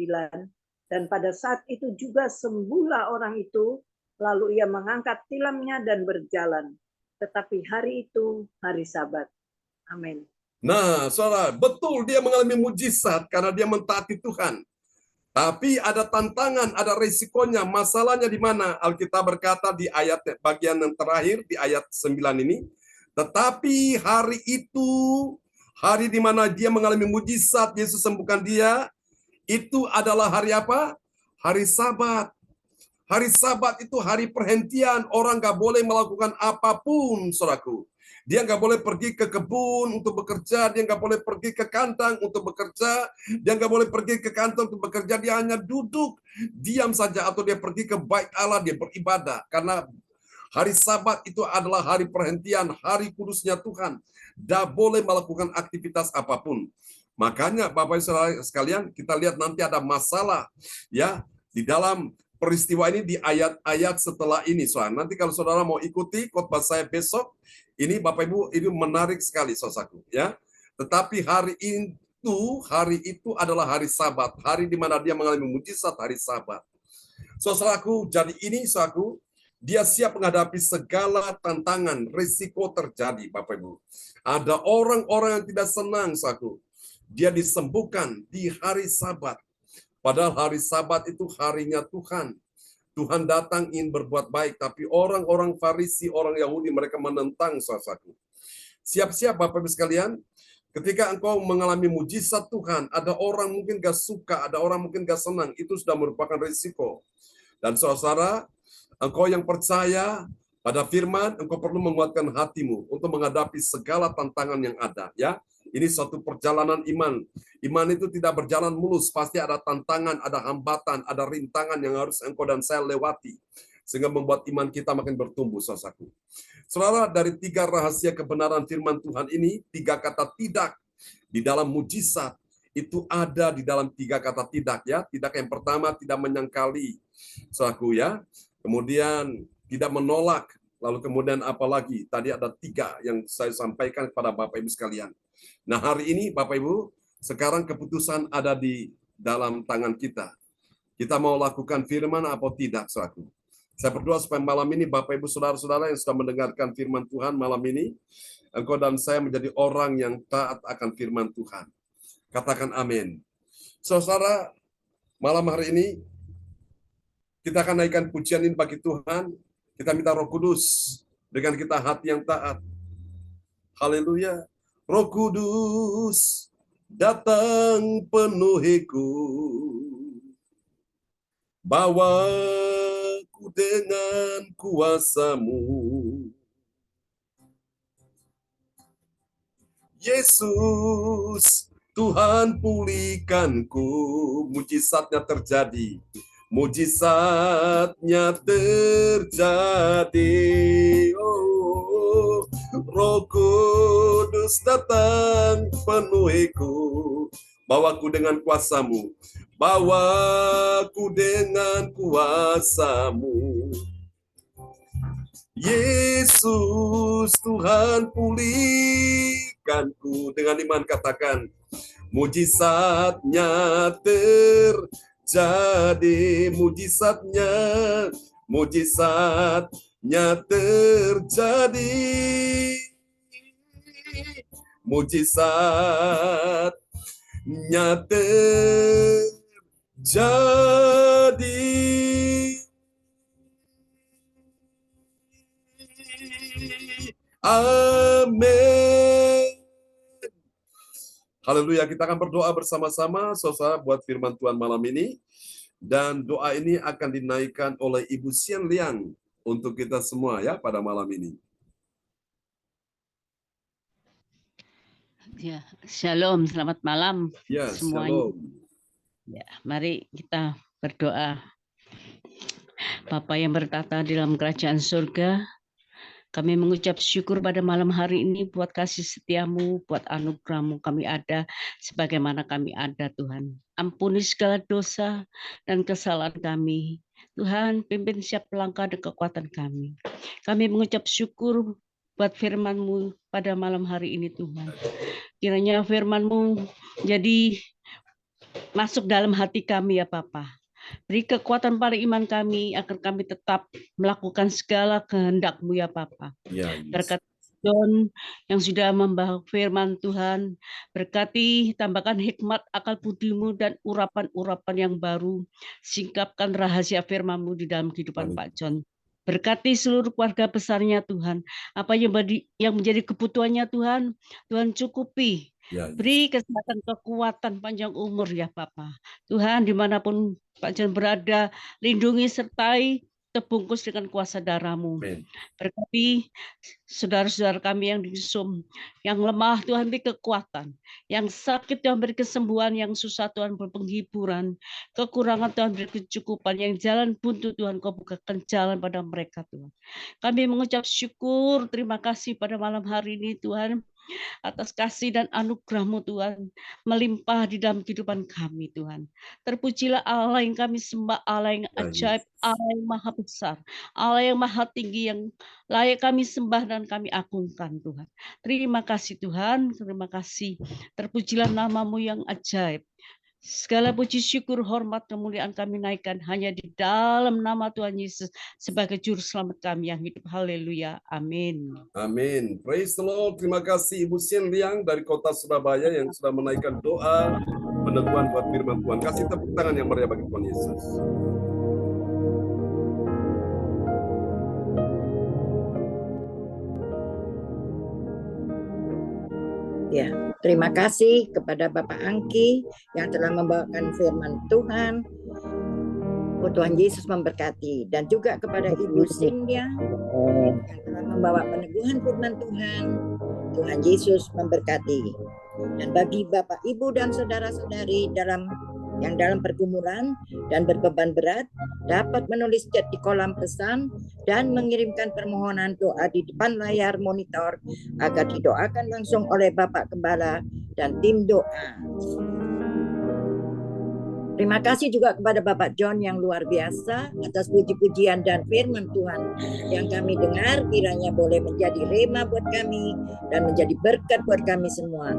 Dan pada saat itu juga sembuhlah orang itu, lalu ia mengangkat tilamnya dan berjalan. Tetapi hari itu hari Sabat. Amin. Nah, saudara, betul dia mengalami mujizat karena dia mentaati Tuhan. Tapi ada tantangan, ada resikonya. Masalahnya di mana? Alkitab berkata di ayat bagian yang terakhir, di ayat 9 ini. Tetapi hari itu, hari di mana dia mengalami mujizat, Yesus sembuhkan dia, itu adalah hari apa? Hari Sabat. Hari Sabat itu hari perhentian. Orang nggak boleh melakukan apapun, saudaraku. Dia nggak boleh pergi ke kebun untuk bekerja, dia nggak boleh pergi ke kandang untuk bekerja, dia nggak boleh pergi ke kantor untuk bekerja, dia hanya duduk, diam saja, atau dia pergi ke bait Allah, dia beribadah. Karena hari Sabat itu adalah hari perhentian, hari kudusnya Tuhan. Tidak boleh melakukan aktivitas apapun. Makanya Bapak Ibu Saudara sekalian, kita lihat nanti ada masalah, ya, di dalam peristiwa ini di ayat-ayat setelah ini. Soalnya nanti kalau saudara mau ikuti khotbah saya besok, ini Bapak Ibu, ini menarik sekali, saudaraku, ya. Tetapi hari itu adalah hari Sabat, hari di mana dia mengalami mujizat, hari Sabat. Saudaraku, jadi ini, saudaraku, dia siap menghadapi segala tantangan, risiko terjadi, Bapak Ibu. Ada orang-orang yang tidak senang, saudaraku. Dia disembuhkan di hari Sabat. Padahal hari Sabat itu harinya Tuhan. Tuhan datang ingin berbuat baik, tapi orang-orang Farisi, orang Yahudi, mereka menentang, saudaraku. Siap-siap Bapak Ibu sekalian, ketika engkau mengalami mujizat Tuhan, ada orang mungkin gak suka, ada orang mungkin gak senang, itu sudah merupakan risiko. Dan saudara, engkau yang percaya pada firman, engkau perlu menguatkan hatimu untuk menghadapi segala tantangan yang ada, ya. Ini suatu perjalanan iman. Iman itu tidak berjalan mulus, pasti ada tantangan, ada hambatan, ada rintangan yang harus engkau dan saya lewati. sehingga membuat iman kita makin bertumbuh, saudaraku. Saudara, dari 3 rahasia kebenaran firman Tuhan ini, 3 kata tidak di dalam mujizat itu ada di dalam 3 kata tidak, ya. Tidak yang pertama tidak menyangkali, saudaraku, ya. Kemudian tidak menolak. Lalu kemudian apa lagi? Tadi ada 3 yang saya sampaikan kepada Bapak Ibu sekalian. Nah, hari ini Bapak Ibu, sekarang keputusan ada di dalam tangan kita. Kita mau lakukan firman atau tidak, saudaraku. Saya berdoa supaya malam ini Bapak Ibu saudara-saudara yang sudah mendengarkan firman Tuhan malam ini, engkau dan saya menjadi orang yang taat akan firman Tuhan. Katakan amin. Saudara, malam hari ini kita akan naikkan pujian ini bagi Tuhan. Kita minta Roh Kudus berikan kita hati yang taat. Haleluya. Roh Kudus datang penuhiku, bawaku dengan kuasa-Mu. Yesus, Tuhan pulihkanku. Mujizatnya terjadi. Mujizatnya terjadi. Oh, Roh Kudus datang penuhiku, bawaku dengan kuasa-Mu, bawaku dengan kuasa-Mu. Yesus, Tuhan pulihkanku. Dengan iman katakan, mujizatnya terjadi. Mujizatnya terjadi. Mujizatnya terjadi. Amin. Haleluya, kita akan berdoa bersama-sama, saudara, buat firman Tuhan malam ini. Dan doa ini akan dinaikkan oleh Ibu Sian Liang untuk kita semua, ya, pada malam ini. Ya, shalom, selamat malam Ya, semuanya. shalom. Ya, mari kita berdoa. Bapa yang bertata di dalam kerajaan surga, kami mengucap syukur pada malam hari ini buat kasih setiamu, buat anugerahmu kami ada sebagaimana kami ada, Tuhan. Ampuni segala dosa dan kesalahan kami. Tuhan, pimpin setiap langkah dan kekuatan kami. Kami mengucap syukur buat firman-Mu pada malam hari ini, Tuhan. Kiranya firman-Mu jadi masuk dalam hati kami, ya Bapa. Beri kekuatan pada iman kami agar kami tetap melakukan segala kehendak-Mu, ya Bapa. Ya, yes. Berkat John yang sudah membawa firman Tuhan, berkati, tambahkan hikmat, akal budimu dan urapan-urapan yang baru. Singkapkan rahasia firman-Mu di dalam kehidupan Pak John. Berkati seluruh keluarga besarnya, Tuhan. Apa yang menjadi kebutuhannya, Tuhan, Tuhan cukupi. Ya, yes. Beri kesehatan, kekuatan, panjang umur, ya Bapa. Tuhan, dimanapun Pak John berada, lindungi sertai, terbungkus dengan kuasa darah-Mu. Amen. Berkati saudara-saudara kami yang di Zoom, yang lemah Tuhan beri kekuatan, yang sakit Tuhan beri kesembuhan, yang susah Tuhan beri penghiburan, kekurangan Tuhan beri kecukupan, yang jalan buntu Tuhan Kau bukakan jalan pada mereka, Tuhan. Kami mengucap syukur, terima kasih pada malam hari ini, Tuhan, atas kasih dan anugerah-Mu, Tuhan, melimpah di dalam kehidupan kami, Tuhan. Terpujilah Allah yang kami sembah, Allah yang ajaib, Allah yang maha besar, Allah yang maha tinggi, yang layak kami sembah dan kami agungkan, Tuhan. Terima kasih, Tuhan, terima kasih. Terpujilah nama-Mu yang ajaib. Segala puji, syukur, hormat, kemuliaan kami naikkan hanya di dalam nama Tuhan Yesus sebagai juru selamat kami yang hidup. Haleluya. Amin. Amin. Praise the Lord. Terima kasih Ibu Sian Liang dari kota Surabaya yang sudah menaikkan doa peneguhan buat firman Tuhan. Kasih tepuk tangan yang meriah bagi Tuhan Yesus. Ya, terima kasih kepada Bapak Angki yang telah membawakan firman Tuhan. Oh, Tuhan Yesus memberkati. Dan juga kepada Ibu Cynthia yang telah membawa peneguhan firman Tuhan. Tuhan Yesus memberkati. Dan bagi Bapak, Ibu, dan saudara-saudari dalam yang dalam pergumulan dan berbeban berat dapat menulis chat di kolom pesan dan mengirimkan permohonan doa di depan layar monitor agar didoakan langsung oleh Bapak Gembala dan tim doa. Terima kasih juga kepada Bapak John yang luar biasa atas puji-pujian dan firman Tuhan yang kami dengar, kiranya boleh menjadi rema buat kami dan menjadi berkat buat kami semua.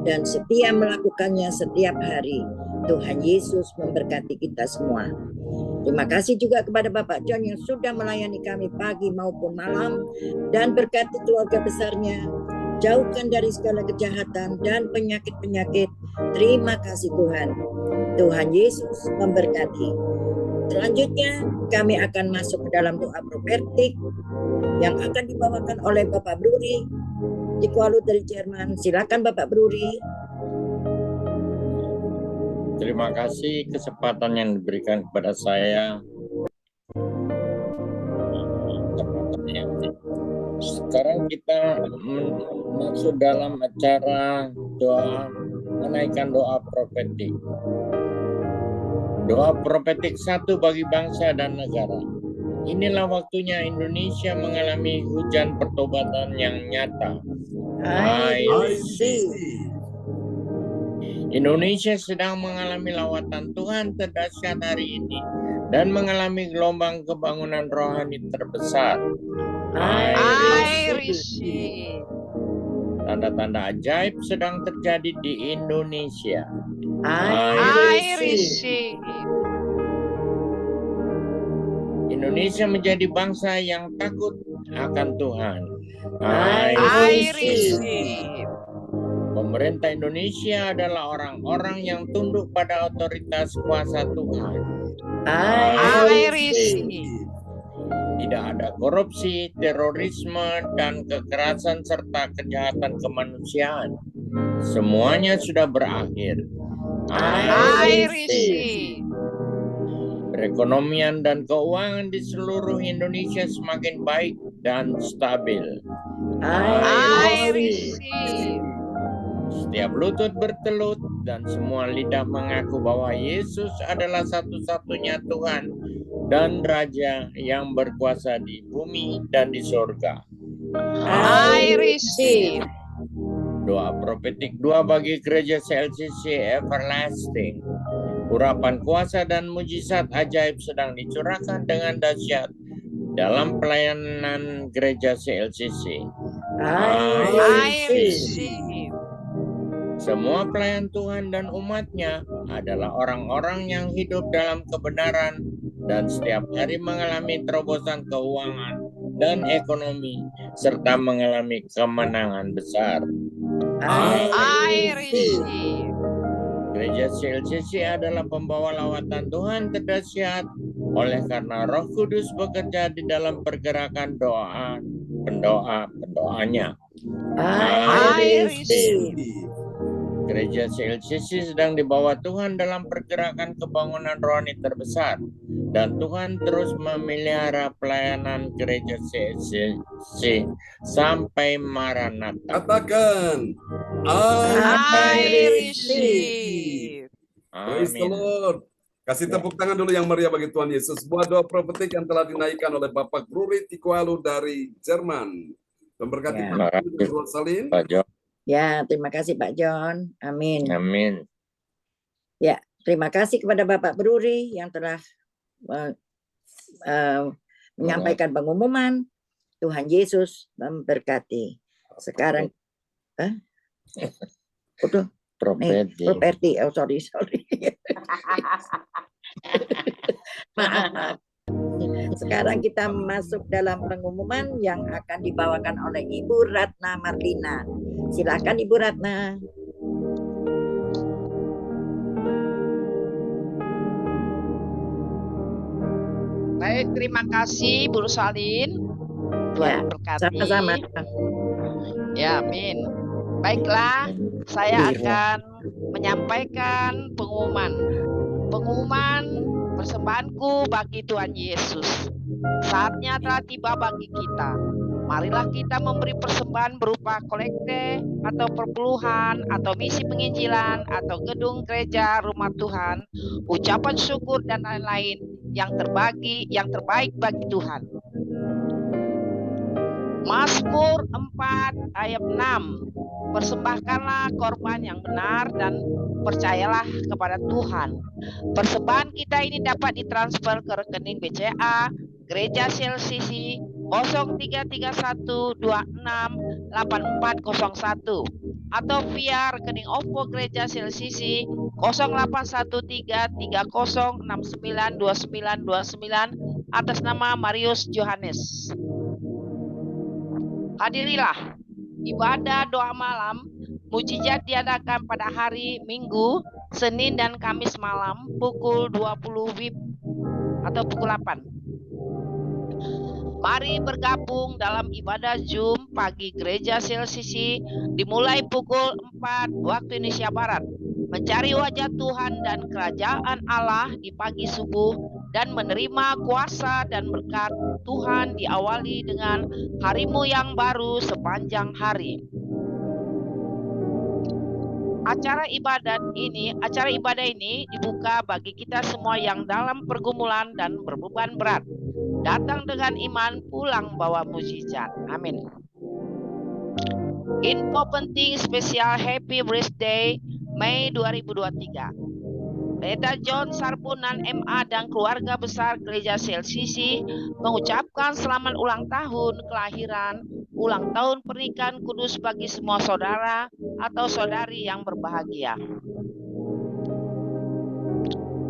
Dan setia melakukannya setiap hari. Tuhan Yesus memberkati kita semua. Terima kasih juga kepada Bapak John yang sudah melayani kami pagi maupun malam dan berkati keluarga besarnya. Jauhkan dari segala kejahatan dan penyakit-penyakit. Terima kasih Tuhan. Tuhan Yesus memberkati. Selanjutnya kami akan masuk ke dalam doa profetik yang akan dibawakan oleh Bapak Bruri Tikualu dari Jerman. Silakan Bapak Bruri. Terima kasih kesempatan yang diberikan kepada saya. Sekarang kita masuk dalam acara doa, menaikkan doa profetik. Doa profetik satu bagi bangsa dan negara. Inilah waktunya Indonesia mengalami hujan pertobatan yang nyata. I receive. Indonesia sedang mengalami lawatan Tuhan terdahsyat hari ini dan mengalami gelombang kebangunan rohani terbesar. I receive. Tanda-tanda ajaib sedang terjadi di Indonesia. I receive. Indonesia menjadi bangsa yang takut akan Tuhan. I receive. Pemerintah Indonesia adalah orang-orang yang tunduk pada otoritas kuasa Tuhan. I receive. Tidak ada korupsi, terorisme, dan kekerasan serta kejahatan kemanusiaan. Semuanya sudah berakhir. I receive. Perekonomian dan keuangan di seluruh Indonesia semakin baik dan stabil. I receive. Setiap lutut bertelut dan semua lidah mengaku bahwa Yesus adalah satu-satunya Tuhan dan Raja yang berkuasa di bumi dan di surga. I receive. Doa profetik 2 bagi gereja CLCC Everlasting. Urapan kuasa dan mujizat ajaib sedang dicurahkan dengan dahsyat dalam pelayanan gereja CLCC. I receive. Semua pelayan Tuhan dan umatnya adalah orang-orang yang hidup dalam kebenaran dan setiap hari mengalami terobosan keuangan dan ekonomi serta mengalami kemenangan besar. I receive. Gereja CLCC adalah pembawa lawatan Tuhan terdahsyat oleh karena Roh Kudus bekerja di dalam pergerakan pendoanya. I receive. Gereja CLCC sedang dibawa Tuhan dalam pergerakan kebangunan rohani terbesar dan Tuhan terus memelihara pelayanan gereja CLCC sampai Maranatha. Katakan, I receive. Praise the Lord. Kasih tepuk tangan dulu yang meriah bagi Tuhan Yesus. Buat doa profetik yang telah dinaikkan oleh Bapak Bruri Tikualu dari Jerman. Memberkati Pak Salin. Pak John. Ya, terima kasih Pak John. Amin. Amin. Ya, terima kasih kepada Bapak Bruri yang telah menyampaikan pengumuman. Tuhan Yesus memberkati. Sekarang, properti. Oh, sorry. Maaf. Sekarang kita masuk dalam pengumuman yang akan dibawakan oleh Ibu Ratna Marlina. Silakan Ibu Ratna. Baik, terima kasih Bu Salin. Tuhan berkati. Sama-sama. Ya, amin. Baiklah, saya akan menyampaikan pengumuman persembahanku bagi Tuhan Yesus. Saatnya telah tiba bagi kita. Marilah kita memberi persembahan berupa kolekte atau perpuluhan atau misi penginjilan atau gedung gereja rumah Tuhan, ucapan syukur dan lain-lain yang terbaik bagi Tuhan. Mazmur 4 ayat 6. Persembahkanlah korban yang benar dan percayalah kepada Tuhan. Persembahan kita ini dapat ditransfer ke rekening BCA Gereja CLCC 0331268401 atau via rekening OVO Gereja CLCC 081330692929 atas nama Marius Johannes. Hadirilah ibadah doa malam mujizat diadakan pada hari Minggu, Senin dan Kamis malam pukul 20 WIB atau pukul 8. Mari bergabung dalam ibadah Zoom pagi Gereja CLCC dimulai pukul 4 waktu Indonesia Barat. Mencari wajah Tuhan dan kerajaan Allah di pagi subuh dan menerima kuasa dan berkat Tuhan diawali dengan harimu yang baru sepanjang hari. Acara ibadah ini dibuka bagi kita semua yang dalam pergumulan dan berbeban berat. Datang dengan iman, pulang bawa mujizat. Amin. Info penting spesial Happy Birthday Mei 2023. Pendeta John Sarbunan MA dan keluarga besar Gereja CLCC mengucapkan selamat ulang tahun kelahiran, ulang tahun pernikahan kudus bagi semua saudara atau saudari yang berbahagia.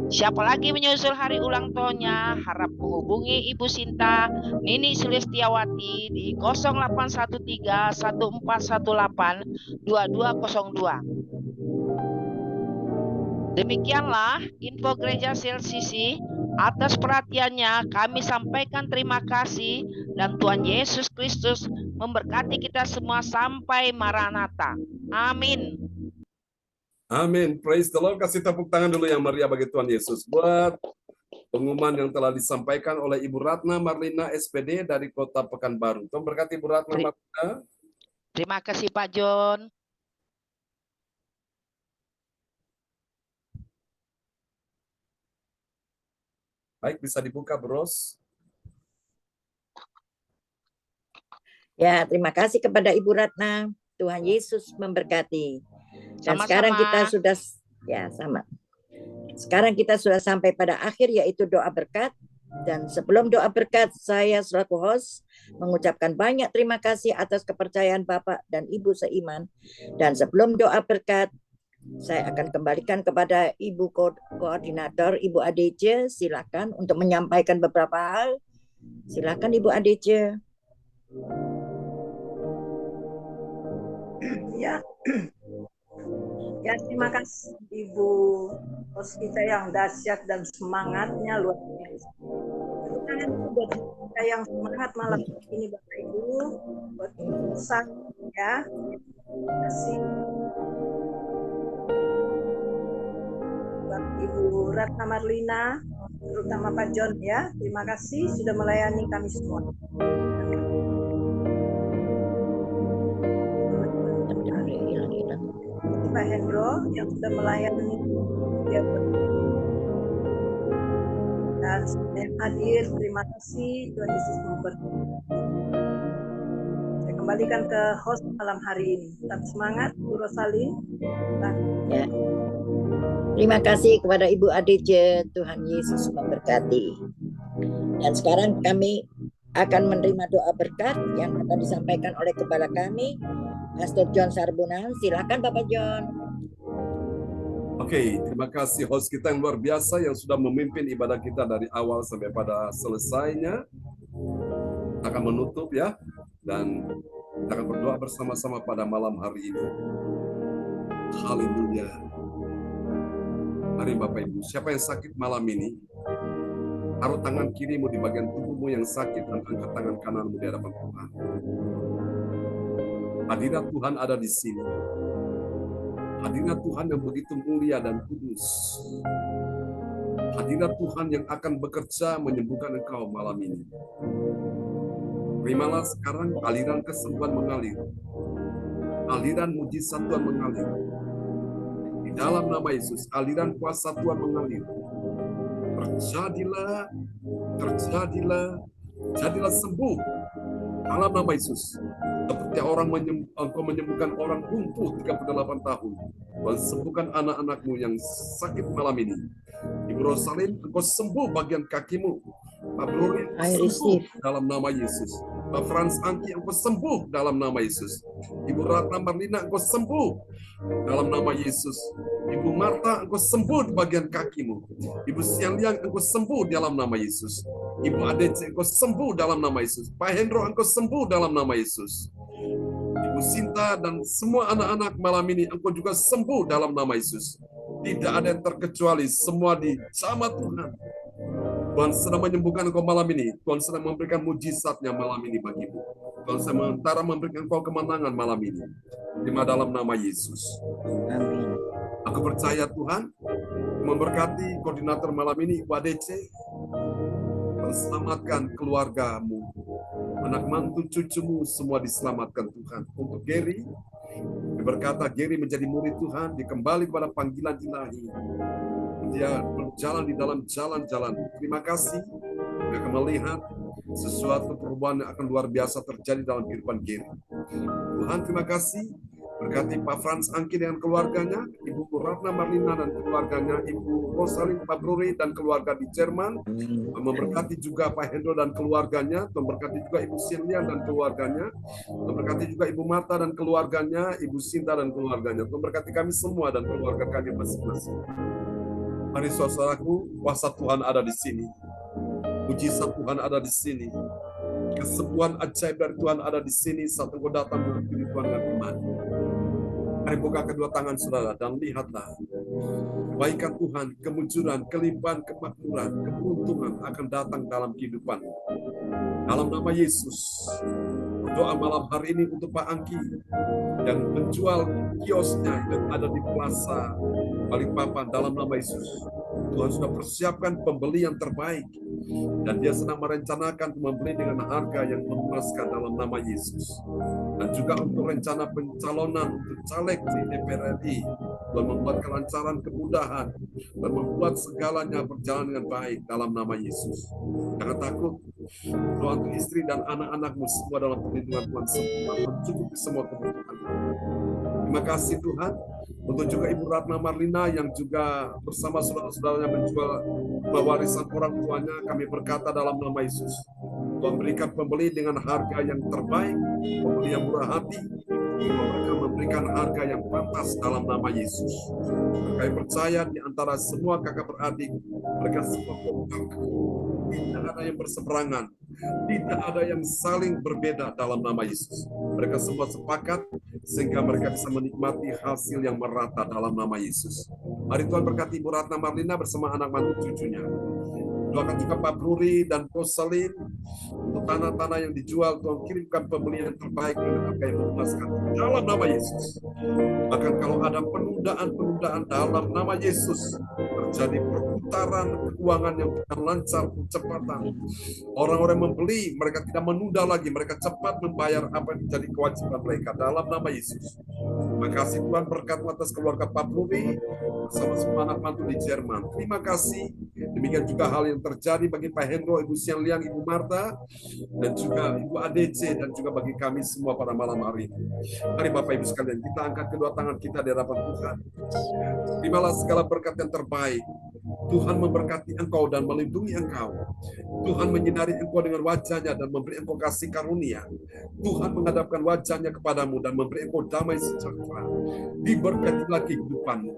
Siapa lagi menyusul hari ulang tahunnya, harap menghubungi Ibu Sinta Nini Sulistiawati di 081314182202. Demikianlah info Gereja CLCC. Atas perhatiannya kami sampaikan terima kasih dan Tuhan Yesus Kristus memberkati kita semua sampai Maranatha. Amin. Amin. Praise the Lord. Kasih tepuk tangan dulu yang meriah bagi Tuhan Yesus. Buat pengumuman yang telah disampaikan oleh Ibu Ratna Marlina SPD dari Kota Pekanbaru. Tuhan berkati Ibu Ratna Marlina. Terima kasih Pak John. Baik, bisa dibuka, Bros. Ya, terima kasih kepada Ibu Ratna. Tuhan Yesus memberkati. Dan Sama-sama. sekarang kita sudah Sekarang kita sudah sampai pada akhir yaitu doa berkat. Dan sebelum doa berkat, saya selaku host mengucapkan banyak terima kasih atas kepercayaan Bapak dan Ibu seiman. Dan sebelum doa berkat, saya akan kembalikan kepada Ibu Koordinator, Ibu ADC, silakan untuk menyampaikan beberapa hal. Silakan Ibu ADC. Ya. Ya, terima kasih Ibu host kita yang dahsyat dan semangatnya luar biasa. Buat kita yang semangat malam ini Bapak Ibu, buat pesan ya. Terima kasih. Buat Ibu Ratna Marlina, terutama Pak John ya. Terima kasih sudah melayani kami semua. Pak Hendro yang sudah melayani dia dan yang hadir, terima kasih. Tuhan Yesus memberkati. Saya kembalikan ke host malam hari ini. Tetap semangat, Bu Rosalin. Ya. Terima kasih kepada Ibu ADC. Tuhan Yesus memberkati. Dan sekarang kami akan menerima doa berkat yang akan disampaikan oleh kepala kami, Pastor John Sarbunan. Silakan Bapak John. Oke, terima kasih host kita yang luar biasa yang sudah memimpin ibadah kita dari awal sampai pada selesainya. Kita akan menutup ya, dan kita akan berdoa bersama-sama pada malam hari ini. Haleluya. Mari Bapak Ibu, siapa yang sakit malam ini? Taruh tangan kirimu di bagian tubuhmu yang sakit dan angkat tangan kananmu di hadapan Tuhan. Hadirat Tuhan ada di sini. Hadirat Tuhan yang begitu mulia dan kudus. Hadirat Tuhan yang akan bekerja menyembuhkan engkau malam ini. Terimalah sekarang aliran kesembuhan mengalir. Aliran mujizat Tuhan mengalir. Di dalam nama Yesus, aliran kuasa Tuhan mengalir. Jadilah sembuh dalam nama Yesus. Seperti Engkau menyembuhkan orang lumpuh 38 tahun. Tuhan sembuhkan anak-anakmu yang sakit malam ini. Ibu Rosalin, Engkau sembuh bagian kakimu. Pak Bruri, sembuh dalam nama Yesus. Pak Frans Angki, Engkau sembuh dalam nama Yesus. Ibu Ratna Marlina, Engkau sembuh dalam nama Yesus. Ibu Marta, Engkau sembuh di bagian kakimu. Ibu Sianliang, Engkau sembuh dalam nama Yesus. Ibu Adece, Engkau sembuh dalam nama Yesus. Pak Hendro, Engkau sembuh dalam nama Yesus. Ibu Sinta dan semua anak-anak malam ini, Engkau juga sembuh dalam nama Yesus. Tidak ada yang terkecuali, semua dijamah Tuhan. Tuhan sedang menyembuhkan engkau malam ini. Tuhan sedang memberikan mujizatnya malam ini bagimu. Tuhan sementara memberikan engkau kemenangan malam ini. Terima dalam nama Yesus. Amin. Aku percaya Tuhan memberkati koordinator malam ini, Ibu Adece. Selamatkan keluargamu. Anak mantu cucumu semua diselamatkan Tuhan. Untuk Gary, berkata Gary menjadi murid Tuhan, dia kembali kepada panggilan ilahi. Dia berjalan di dalam jalan-jalan. Terima kasih. Dia akan melihat sesuatu perubahan yang akan luar biasa terjadi dalam kehidupan Gary. Tuhan terima kasih. Berkati Pak Frans Angki dengan keluarganya, Ibu Ratna Marlina dan keluarganya, Ibu Rosalin Pak Bruri dan keluarga di Jerman. Memberkati juga Pak Hendro dan keluarganya. Memberkati juga Ibu Silvia dan keluarganya. Memberkati juga Ibu Marta dan keluarganya, Ibu Sinta dan keluarganya. Memberkati kami semua dan keluarga kami masing-masing. Mari saudaraku, kuasa Tuhan ada di sini. Mujizat Tuhan ada di sini. Kesembuhan ajaib dari Tuhan ada di sini saat engkau datang mengikuti Tuhan dengan iman. Mari buka kedua tangan saudara dan lihatlah. Kebaikan Tuhan, kemunculan, kelimpahan, kemakmuran, keberuntungan akan datang dalam kehidupan. Dalam nama Yesus. Doa malam hari ini untuk Pak Angki yang menjual kiosnya yang ada di Plaza Balikpapan dalam nama Yesus. Tuhan sudah persiapkan pembeli yang terbaik. Dan dia sedang merencanakan membeli dengan harga yang memuaskan dalam nama Yesus. Dan juga untuk rencana pencalonan untuk caleg di DPR RI. Dan membuat kelancaran, kemudahan. Dan membuat segalanya berjalan dengan baik dalam nama Yesus. Jangan takut. Doa untuk istri dan anak-anakmu semua dalam perlindungan Tuhan semua. Mencukupi semua kebutuhan. Terima kasih Tuhan. Untuk juga Ibu Ratna Marlina yang juga bersama saudara-saudaranya menjual warisan orang tuanya, kami berkata dalam nama Yesus. Tuhan berikan pembeli dengan harga yang terbaik, pembeli yang murah hati, mereka memberikan harga yang pantas dalam nama Yesus. Kami percaya di antara semua kakak beradik, mereka semua kompak. Tidak ada yang berseberangan, tidak ada yang saling berbeda dalam nama Yesus. Mereka semua sepakat sehingga mereka bisa menikmati hasil yang merata dalam nama Yesus. Mari Tuhan berkati Ibu Ratna Marlina bersama anak mantu cucunya. Doakan juga Pak Bruri dan Rosalin untuk tanah-tanah yang dijual. Tuhan kirimkan pembelian yang terbaik dengan harga yang memuaskan dalam nama Yesus. Bahkan kalau ada penundaan dalam nama Yesus, terjadi perputaran keuangan yang bukan lancar, percepatan. Orang-orang membeli, mereka tidak menunda lagi, mereka cepat membayar apa yang menjadi kewajiban mereka dalam nama Yesus. Terima kasih Tuhan, berkat atas keluarga Pak Bruri bersama semua anak mantu di Jerman. Terima kasih. Demikian juga hal yang terjadi bagi Pak Hendro, Ibu Sianliang, Ibu Marta, dan juga Ibu ADC, dan juga bagi kami semua pada malam hari ini. Mari Bapak Ibu sekalian, kita angkat kedua tangan kita di hadapan Tuhan. Terimalah segala berkat yang terbaik. Tuhan memberkati engkau dan melindungi engkau. Tuhan menyinari engkau dengan wajahnya dan memberi engkau kasih karunia. Tuhan menghadapkan wajahnya kepadamu dan memberi engkau damai sejahtera. Diberkatilah kehidupanmu.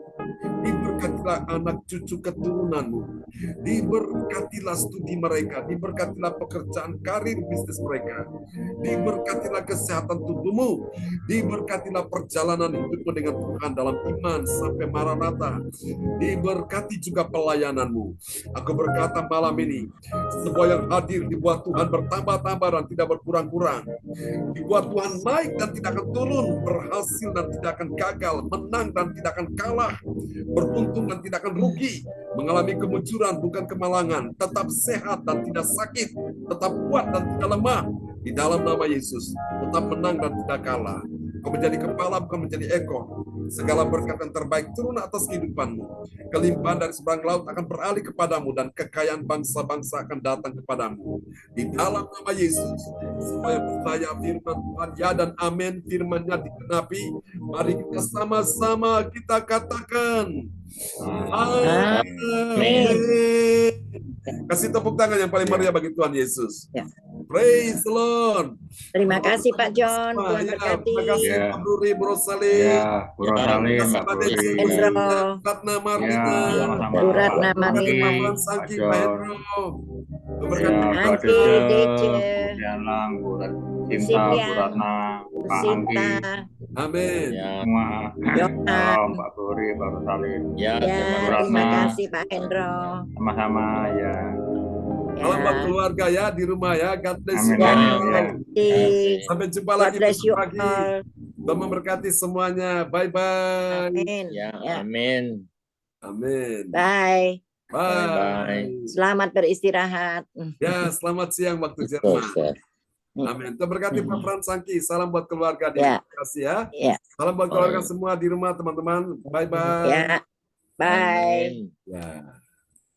Diberkatilah anak cucu keturunanmu. Diberkatilah studi mereka. Diberkatilah pekerjaan karir bisnis mereka. Diberkatilah kesehatan tubuhmu. Diberkatilah perjalanan hidupmu dengan Tuhan dalam iman sampai Maranatha. Diberkati juga pelayananmu. Aku berkata malam ini, semua yang hadir dibuat Tuhan bertambah-tambah dan tidak berkurang-kurang. Dibuat Tuhan naik dan tidak akan turun, berhasil dan tidak akan gagal, menang dan tidak akan kalah, beruntung untung dan tidak akan rugi, mengalami kemunculan bukan kemalangan, tetap sehat dan tidak sakit, tetap kuat dan tidak lemah. Di dalam nama Yesus, tetap menang dan tidak kalah. Kau menjadi kepala, bukan menjadi ekor. Segala berkat yang terbaik turun atas kehidupanmu. Kelimpahan dari seberang laut akan beralih kepadamu dan kekayaan bangsa-bangsa akan datang kepadamu. Di dalam nama Yesus, semua yang percaya firman Tuhan, ya dan amin, firman-Nya digenapi. Mari kita sama-sama kita katakan, amin. Kasih tepuk tangan yang paling meriah bagi Tuhan Yesus. Ya. Praise the Lord. Terima kasih Pak John, Tuhan Ya, berkati. terima kasih Ya. Pak Bruri, Bro Salim. Ya, Bu Rosalim, Mbak Pak Bruri. Desi, Hendro. Ratna Ya, Marlina, sama-sama. Bu Ratna Pak Marlina. Bruri, Pak Sangki, Pak Pak John. Hendro. Ya, Berkati Pak Angki, Dece, Dece. Bu Dianlang, Bu Sinta, Silvia. Bu Ratna, Bu Pak Angki, Sinta, Amin. Ya, semua. Yohan. Salam Pak Bruri, Pak Rosalim. ya, Ya, terima Ratna. kasih Pak Hendro. Sama-sama ya. Salam buat Ya, keluarga ya di rumah ya. God bless you Amin, Ya. amin, all. ya. Sampai jumpa God lagi bless you besok pagi. all. Tuhan memberkati semuanya. Bye-bye. Amin. Ya, Ya. amin. Amin. Bye. Bye. Selamat beristirahat. Ya, selamat siang waktu Betul, Jerman. Ustaz. Amin. Tuhan berkati Pak Frans Sangki. Salam buat keluarga di Ya. kasih ya. Ya. Salam buat keluarga Baik. semua di rumah teman-teman. Bye-bye. Ya. Bye. Amin. Ya.